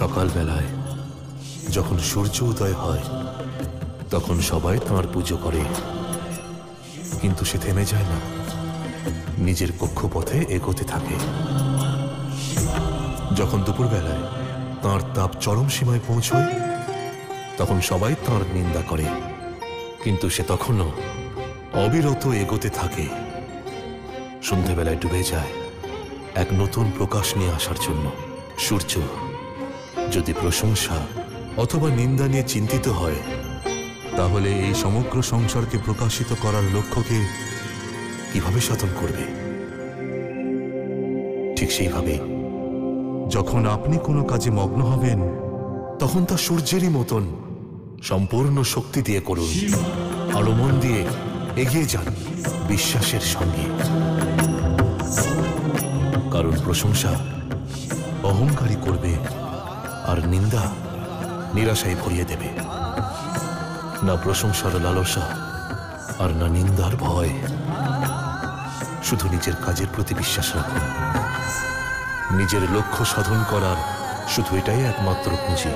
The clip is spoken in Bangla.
সকালবেলায় যখন সূর্য উদয় হয় তখন সবাই তাঁর পুজো করে, কিন্তু সে থেমে যায় না, নিজের কক্ষপথে এগোতে থাকে। যখন দুপুরবেলায় তাঁর তাপ চরম সীমায় পৌঁছয় তখন সবাই তাঁর নিন্দা করে, কিন্তু সে তখনও অবিরত এগোতে থাকে। সন্ধ্যেবেলায় ডুবে যায় এক নতুন প্রকাশ নিয়ে আসার জন্য। সূর্য যদি প্রশংসা অথবা নিন্দা নিয়ে চিন্তিত হয়, তাহলে এই সমগ্র সংসারকে প্রকাশিত করার লক্ষ্যকে কিভাবে সাধন করবে? ঠিক সেইভাবে যখন আপনি কোনো কাজে মগ্ন হবেন তখন তা সূর্যেরই মতন সম্পূর্ণ শক্তি দিয়ে করুন, আলো মন দিয়ে এগিয়ে যান বিশ্বাসের সঙ্গে। কারণ প্রশংসা অহংকারী করবে আর নিন্দা নিরাশায় ভরিয়ে দেবে। না প্রশংসার লালসা আর না নিন্দার ভয়, শুধু নিজের কাজের প্রতি বিশ্বাস রাখুন। নিজের লক্ষ্য সাধন করার শুধু এটাই একমাত্র পুঁজি।